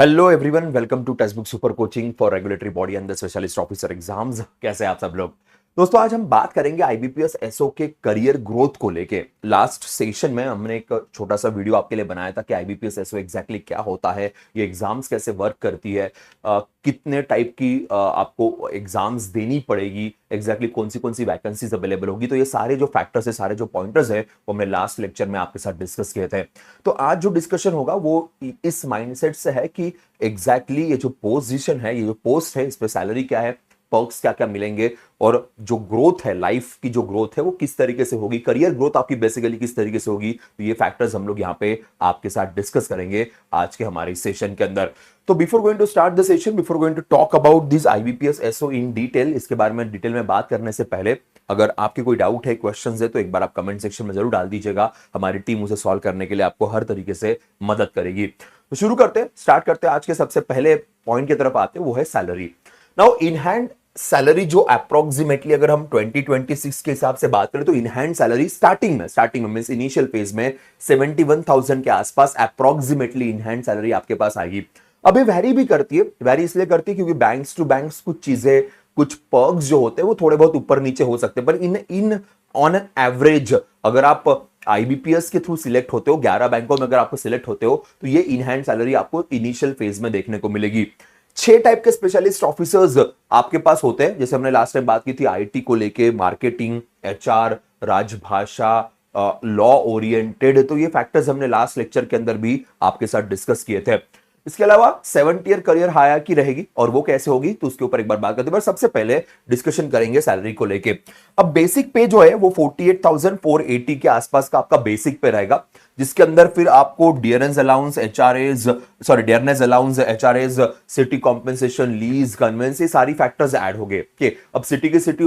Hello everyone, welcome to Testbook Super Coaching for regulatory body and the specialist officer exams. कैसे हैं आप सब लोग? दोस्तों, आज हम बात करेंगे आईबीपीएस एसओ के करियर ग्रोथ को लेके। लास्ट सेशन में हमने एक छोटा सा वीडियो आपके लिए बनाया था कि आईबीपीएस एसओ एग्जैक्टली क्या होता है, ये एग्जाम्स कैसे वर्क करती है, कितने टाइप की आपको एग्जाम्स देनी पड़ेगी, एग्जैक्टली कौन सी वैकेंसीज अवेलेबल होगी। तो ये सारे जो फैक्टर्स है, सारे जो पॉइंटर्स है, वो हमने लास्ट लेक्चर में आपके साथ डिस्कस किए थे। तो आज जो डिस्कशन होगा वो इस माइंडसेट से है कि एग्जैक्टली ये जो पोजीशन है, ये जो पोस्ट है, इस पे सैलरी क्या है, पर्क्स क्या क्या मिलेंगे, और जो ग्रोथ है, लाइफ की जो ग्रोथ है वो किस तरीके से होगी, करियर ग्रोथ आपकी बेसिकली किस तरीके से होगी। तो ये फैक्टर्स हम लोग यहाँ पे आपके साथ डिस्कस करेंगे आज के हमारे सेशन के अंदर। तो before going to start the session, before going to talk about this IBPS SO in detail, इसके बारे में डिटेल में बात करने से पहले अगर आपके कोई डाउट है, क्वेश्चंस है, तो एक बार आप कमेंट सेक्शन में जरूर डाल दीजिएगा। हमारी टीम उसे सॉल्व करने के लिए आपको हर तरीके से मदद करेगी। तो शुरू करते, स्टार्ट करते आज के सबसे पहले पॉइंट की तरफ आते हैं, वो है salary. Now in hand salary जो अप्रोक्सीमेटली अगर हम 2026 के हिसाब से बात करें तो इन हैंड सैलरी स्टार्टिंग में मींस इनिशियल फेज में 71,000 के आसपास अप्रोक्सीमेटली इन हैंड सैलरी आपके पास आएगी। अभी वैरी भी करती है, वैरी इसलिए करती है क्योंकि बैंक्स टू बैंक्स कुछ चीजें, कुछ पर्क्स जो होते हैं वो थोड़े बहुत ऊपर नीचे हो सकते हैं, पर इन ऑन एवरेज अगर आप आईबीपीएस के थ्रू सिलेक्ट होते हो, 11 बैंकों में अगर आपको सिलेक्ट होते हो, तो ये इन हैंड सैलरी आपको इनिशियल फेज में देखने को मिलेगी। 6 टाइप के स्पेशलिस्ट ऑफिसर्स आपके पास होते हैं, जैसे हमने लास्ट टाइम बात की थी आईटी को लेके, मार्केटिंग, एचआर, राजभाषा, लॉ ओरिएंटेड। तो ये फैक्टर्स हमने लास्ट लेक्चर के अंदर भी आपके साथ डिस्कस किए थे। इसके अलावा 7 ईयर करियर हायरार्की रहेगी, और वो कैसे होगी तो उसके ऊपर एक बार बात करते हैं। पर सबसे पहले डिस्कशन करेंगे सैलरी को लेके। अब बेसिक पे जो है वो 48,480 के आसपास का आपका बेसिक पे रहेगा, जिसके अंदर फिर आपको dearness allowance, HRAs, city compensation, lease, conveyance, ये सारी फैक्टर्स ऐड हो गए। अब सिटी के सिटी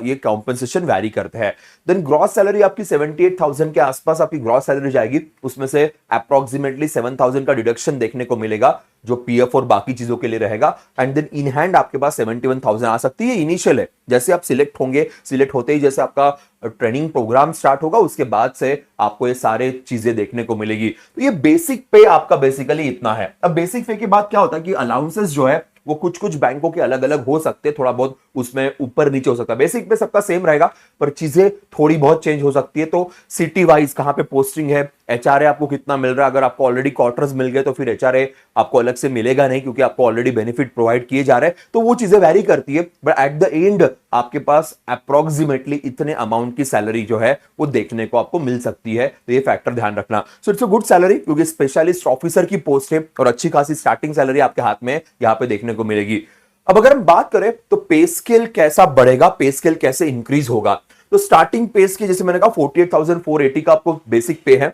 ये कॉम्पेंसेशन वैरी करते हैं। देन ग्रॉस सैलरी आपकी 78,000 के आसपास आपकी ग्रॉस सैलरी जाएगी, उसमें से अप्रोक्सीमेटली 7,000 का डिडक्शन देखने को मिलेगा जो पीएफ और बाकी चीजों के लिए रहेगा। एंड देन इन हैंड आपके पास 71,000 आ सकती है। इनिशियल है, जैसे आप सिलेक्ट होंगे, सिलेक्ट होते ही जैसे आपका ट्रेनिंग प्रोग्राम स्टार्ट होगा, उसके बाद से आपको ये सारे चीजें देखने को मिलेगी। तो ये बेसिक पे आपका बेसिकली इतना है। अब बेसिक पे के बाद क्या होता है कि अलाउंसेस जो है वो कुछ कुछ बैंकों के अलग अलग हो सकते हैं, थोड़ा बहुत उसमें ऊपर नीचे हो सकता है। बेसिक पे सबका सेम रहेगा, पर चीजें थोड़ी बहुत चेंज हो सकती है। तो सिटी वाइज कहां पे पोस्टिंग है, एचआरए आपको कितना मिल रहा है, अगर आपको ऑलरेडी क्वार्टर्स मिल गए तो फिर एचआरए आपको अलग से मिलेगा नहीं, क्योंकि आपको ऑलरेडी बेनिफिट प्रोवाइड किए जा रहे हैं। तो वो चीजें वैरी करती है, बट एट द एंड आपके पास अप्रोक्सीमेटली इतने अमाउंट की सैलरी जो है वो देखने को आपको मिल सकती है। तो ये फैक्टर ध्यान रखना। So it's a good salary, क्योंकि स्पेशलिस्ट ऑफिसर की पोस्ट है और अच्छी खासी स्टार्टिंग सैलरी आपके हाथ में यहां पे देखने को मिलेगी। अब अगर हम बात करें तो पे स्केल कैसा बढ़ेगा, पे स्केल कैसे इंक्रीज होगा, तो स्टार्टिंग पे स्केल जैसे मैंने कहा 48,480 का आपको बेसिक पे है।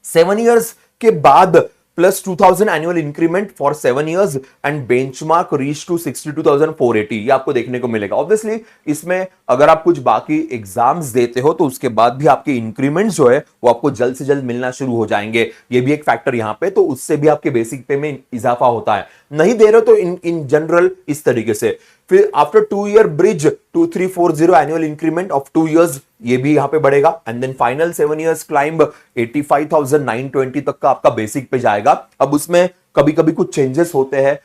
7 इयर्स के बाद plus 2,000 annual increment for 7 years and benchmark reach to 62,480, ये आपको देखने को मिलेगा। ऑब्वियसली इसमें अगर आप कुछ बाकी एग्जाम्स देते हो तो उसके बाद भी आपके इंक्रीमेंट जो है वो आपको जल्द से जल्द मिलना शुरू हो जाएंगे, ये भी एक फैक्टर यहां पे। तो उससे भी आपके बेसिक पे में इजाफा होता है। नहीं दे रहे हो तो इन जनरल इस तरीके से। फिर after 2 year bridge 2340 annual increment of 2 years, ये भी यहां पे बढ़ेगा। And then final 7 years climb 85,920 तक का आपका बेसिक पे जाएगा। अब उसमें कभी कभी कुछ चेंजेस होते हैं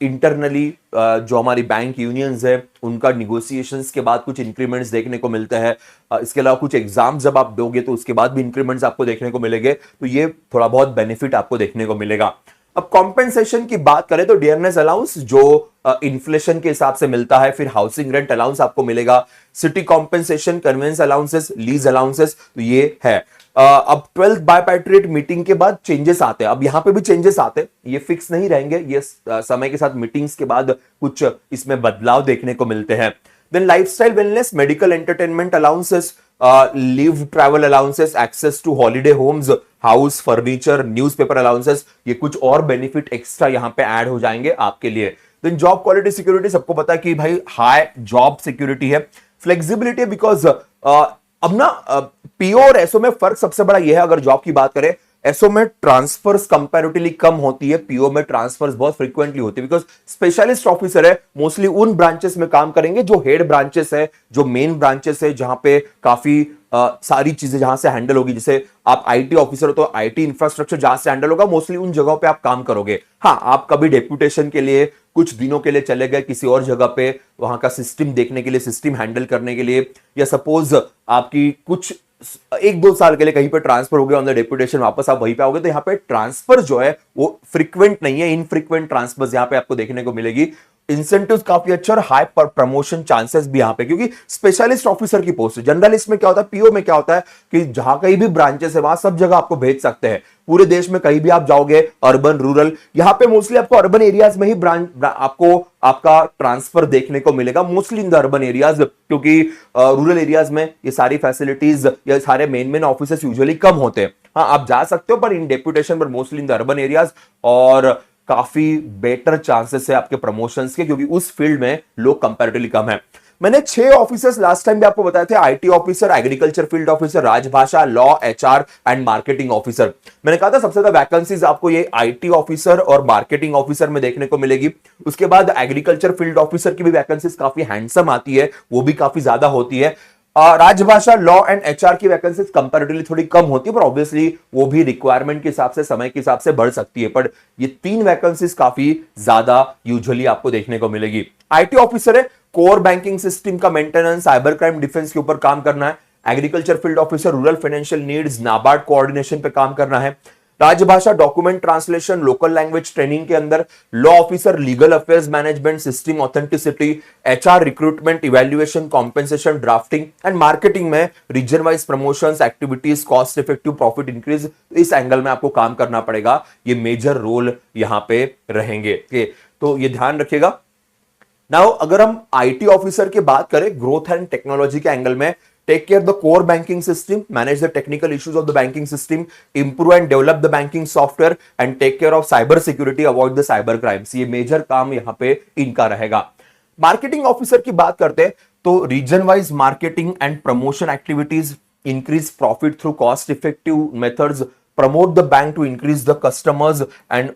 इंटरनली, जो हमारी बैंक यूनियंस है उनका निगोशिएशंस के बाद कुछ इंक्रीमेंट्स देखने को मिलते हैं। इसके अलावा कुछ एग्जाम जब आप दोगे तो उसके बाद भी इंक्रीमेंट्स आपको देखने को मिलेंगे। तो ये थोड़ा बहुत बेनिफिट आपको देखने को मिलेगा। अब कॉम्पेंसेशन की बात करें तो डियरनेस अलाउंस जो इन्फ्लेशन के हिसाब से मिलता है, फिर हाउसिंग रेंट अलाउंस आपको मिलेगा, city compensation, conveyance allowances, lease allowances, तो ये है। अब 12th बायपैट्रिएट मीटिंग के बाद चेंजेस आते हैं। अब यहां पे भी चेंजेस आते हैं, ये फिक्स नहीं रहेंगे, ये समय के साथ मीटिंग्स के बाद कुछ इसमें बदलाव देखने को मिलते हैं। Then lifestyle wellness, medical entertainment allowances, leave travel allowances, access to holiday homes, house furniture, newspaper allowances, ये कुछ और बेनिफिट एक्स्ट्रा यहां पे ऐड हो जाएंगे आपके लिए। देन जॉब क्वालिटी सिक्योरिटी, सबको पता है कि भाई हाई जॉब सिक्योरिटी है। फ्लेक्सिबिलिटी बिकॉज अब ना पीओ और एसओ में फर्क सबसे बड़ा यह है, अगर जॉब की बात करें एसओ में ट्रांसफर्स कंपैरेटिवली कम होती है, पीओ में ट्रांसफर्स बहुत फ्रीक्वेंटली होती है, बिकॉज स्पेशलिस्ट ऑफिसर है, मोस्टली उन ब्रांचेस में काम करेंगे जो हेड ब्रांचेस है, जो मेन ब्रांचेस है, जहां पे काफी सारी चीजें जहां से हैंडल होगी। जैसे आप आईटी ऑफिसर हो तो आईटी इंफ्रास्ट्रक्चर जहां से हैंडल होगा, मोस्टली उन जगहों पे आप काम करोगे। हाँ, आप कभी डेप्यूटेशन के लिए कुछ दिनों के लिए चले गए किसी और जगह पे, वहां का सिस्टम देखने के लिए, सिस्टम हैंडल करने के लिए, या सपोज आपकी कुछ 1-2 साल के लिए कहीं पे ट्रांसफर हो गया ऑन द डेप्यूटेशन, वापस आप वहीं पे आओगे, तो यहाँ पे ट्रांसफर जो है वो फ्रीक्वेंट नहीं है, इनफ्रीक्वेंट ट्रांसफर यहाँ पे आपको देखने को मिलेगी। इंसेंटिव्स काफी अच्छे और हाई पर प्रमोशन चांसेस भी यहां पे, क्योंकि स्पेशलिस्ट ऑफिसर की पोस्ट है। जनरलिस्ट में क्या होता है, पीओ में क्या होता है कि जहां कहीं भी ब्रांचेस है वहां सब जगह आपको भेज सकते हैं, पूरे देश में कहीं भी आप जाओगे, अर्बन रूरल, यहां पे मोस्टली आपको अर्बन एरियाज में ही आपको आपका ट्रांसफर देखने को मिलेगा, mostly in the urban areas, क्योंकि रूरल एरियाज में ये सारी फैसिलिटीज या सारे मेन ऑफिसर्स यूजुअली कम होते हैं। हाँ, आप जा सकते हो पर इन डेप्यूटेशन, पर mostly in the urban areas, और काफी बेटर चांसेस है आपके प्रमोशंस के, क्योंकि उस फील्ड में लोग कंपैरेटिवली कम है। मैंने 6 ऑफिसर्स लास्ट टाइम भी आपको बताए थे, IT officer, agriculture field officer, Rajbhasha, law, HR and marketing officer. मैंने कहा था सबसे ज्यादा वैकेंसीज आपको ये आईटी ऑफिसर और मार्केटिंग ऑफिसर में देखने को मिलेगी। उसके बाद एग्रीकल्चर फील्ड ऑफिसर की भी वैकेंसीज काफी हैंडसम आती है, वो भी काफी ज्यादा होती है। राजभाषा, लॉ एंड एचआर की वैकेंसीज कंपैरेटिवली थोड़ी कम होती है, पर ऑब्वियसली वो भी रिक्वायरमेंट के हिसाब से, समय के हिसाब से बढ़ सकती है, पर ये 3 वैकेंसीज काफी ज्यादा यूजुअली आपको देखने को मिलेगी। आईटी ऑफिसर है, कोर बैंकिंग सिस्टम का मेंटेनेंस, साइबर क्राइम डिफेंस के ऊपर काम करना है। Agriculture field officer, rural financial needs, NABARD coordination पे काम करना है। Rajbhasha, document translation, local language training के अंदर। Law officer, legal affairs management, system authenticity, HR, recruitment, evaluation, compensation, drafting and marketing में region wise promotions, activities, cost effective profit increase, इस angle में आपको काम करना पड़ेगा। ये मेजर रोल यहां पे रहेंगे, तो ये ध्यान रखिएगा। नाउ अगर हम आईटी ऑफिसर की बात करें ग्रोथ एंड टेक्नोलॉजी के एंगल में, take care the core banking system, manage the technical issues of the banking system, improve and develop the banking software and take care of cyber security, avoid the cyber crimes। ये major काम यहां पे इनका रहेगा। Marketing officer की बात करते हैं तो region wise marketing and promotion activities, increase profit through cost effective methods, promote the bank to increase the customers and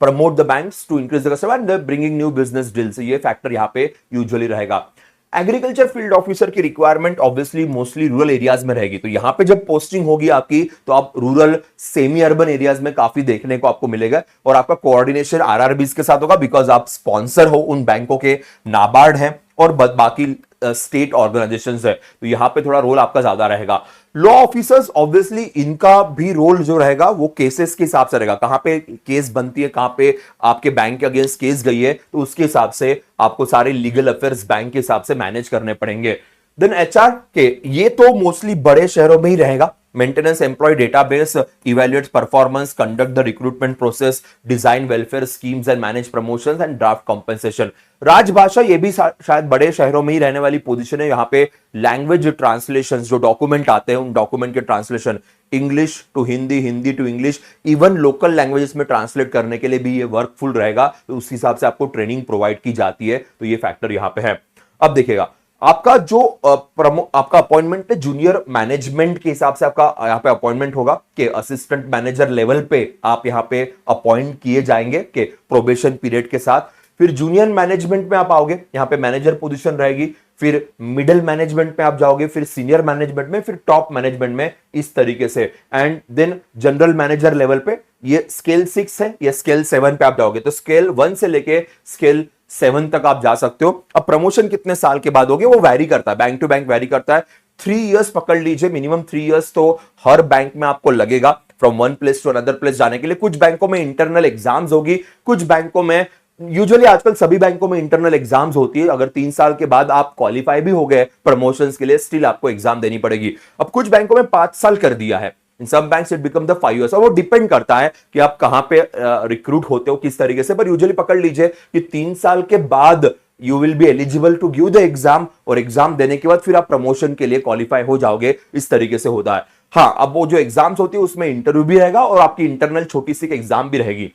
promote the banks to increase the customer and bringing new business deals, ये factor यहां पे usually रहेगा। Agriculture field officer की requirement obviously mostly rural areas में रहेगी, तो यहां पे जब पोस्टिंग होगी आपकी तो आप रूरल सेमी अर्बन एरियाज में काफी देखने को आपको मिलेगा, और आपका कोऑर्डिनेशन आरआरबीज के साथ होगा, बिकॉज आप स्पॉन्सर हो उन बैंकों के, नाबार्ड है और बाकी स्टेट ऑर्गेनाइजेशंस है, तो यहां पे थोड़ा रोल आपका ज्यादा रहेगा। लॉ ऑफिसर्स ऑब्वियसली इनका भी रोल जो रहेगा वो केसेस के हिसाब से रहेगा, कहां पे केस बनती है, कहां पे आपके बैंक के अगेंस्ट केस गई है, तो उसके हिसाब से आपको सारे लीगल अफेयर्स बैंक के हिसाब से मैनेज करने पड़ेंगे। देन एचआर के ये तो मोस्टली बड़े शहरों में ही रहेगा, maintenance employ database, evaluate performance, conduct the recruitment process, design welfare schemes and manage promotions and draft compensation. राजभाषा ये भी शायद बड़े शहरों में ही रहने वाली पोजीशन है, यहाँ पे लैंग्वेज ट्रांसलेशन, जो डॉक्यूमेंट आते हैं उन डॉक्यूमेंट के translation, English to Hindi, Hindi to English, even local languages में ट्रांसलेट करने के लिए भी ये वर्कफुल रहेगा, तो उस हिसाब से आपको ट्रेनिंग प्रोवाइड की जाती है, तो ये फैक्टर यहां पे है। अब देखिएगा आपका जो आपका अपॉइंटमेंट है जूनियर मैनेजमेंट के हिसाब से आपका यहाँ पे अपॉइंटमेंट होगा कि असिस्टेंट मैनेजर लेवल पे आप यहाँ पे अपॉइंट किए जाएंगे कि प्रोबेशन पीरियड के साथ। फिर जूनियर मैनेजमेंट में आप आओगे, यहाँ पे मैनेजर पोजीशन रहेगी, फिर मिडिल मैनेजमेंट में आप जाओगे, फिर सीनियर मैनेजमेंट में, फिर टॉप मैनेजमेंट में, इस तरीके से। And then general manager level पे ये स्केल 6 है, ये स्केल 7 पे आप जाओगे, तो स्केल 1 से लेके स्केल 7 तक आप जा सकते हो। अब प्रमोशन कितने साल के बाद होगे वो वैरी करता है, बैंक टू बैंक वैरी करता है। 3 इयर्स पकड़ लीजिए, मिनिमम 3 इयर्स तो हर बैंक में आपको लगेगा from one place to another place जाने के लिए। कुछ बैंकों में इंटरनल एग्जाम्स होगी, कुछ बैंकों में, यूजुअली आजकल सभी बैंकों में इंटरनल एग्जाम्स होती है। अगर 3 साल के बाद आप क्वालिफाई भी हो गए प्रमोशंस के लिए, स्टिल आपको एग्जाम देनी पड़ेगी। अब कुछ बैंकों में 5 साल कर दिया है, इन सब banks it become the 5 years, और वो डिपेंड करता है कि आप कहां पे रिक्रूट होते हो, किस तरीके से, पर यूजुअली पकड़ लीजिए कि 3 साल के बाद you will be eligible to give the exam, और एग्जाम देने के बाद फिर आप प्रमोशन के लिए क्वालिफाई हो जाओगे, इस तरीके से होता है। हाँ, अब वो जो एग्जाम्स होती है उसमें इंटरव्यू भी रहेगा और आपकी इंटरनल छोटी सी एग्जाम भी रहेगी।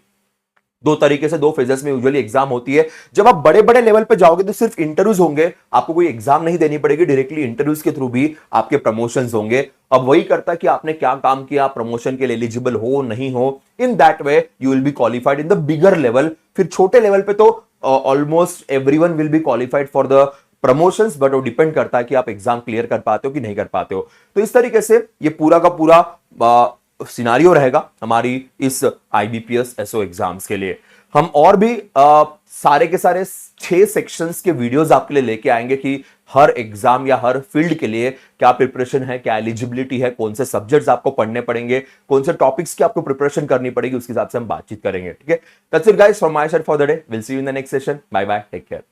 दो तरीके से, दो फेजेस में यूजुअली एग्जाम होती है। जब आप बड़े बड़े लेवल पे जाओगे तो सिर्फ इंटरव्यूज होंगे, आपको कोई एग्जाम नहीं देनी पड़ेगी, डायरेक्टली इंटरव्यूज के थ्रू भी आपके प्रमोशंस होंगे। अब वही करता है कि आपने क्या काम किया, प्रमोशन के लिए एलिजिबल हो नहीं हो, in that way you will B qualified in the bigger level. फिर छोटे लेवल पे तो almost everyone will be qualified for the promotions, but वो डिपेंड करता है कि आप एग्जाम क्लियर कर पाते हो कि नहीं कर पाते हो। तो इस तरीके से ये पूरा का पूरा सिनारियो रहेगा हमारी इस आईबीपीएस एसओ एग्जाम्स के लिए। हम और भी सारे के सारे 6 सेक्शंस के वीडियोस आपके लिए लेके आएंगे कि हर एग्जाम या हर फील्ड के लिए क्या प्रिपरेशन है, क्या एलिजिबिलिटी है, कौन से सब्जेक्ट्स आपको पढ़ने पड़ेंगे, कौन से टॉपिक्स की आपको प्रिपरेशन करनी पड़ेगी, उसके हिसाब से हम बातचीत करेंगे। ठीक है, that's it guys from my side for the day. Will see you in the next session. Bye bye, take care.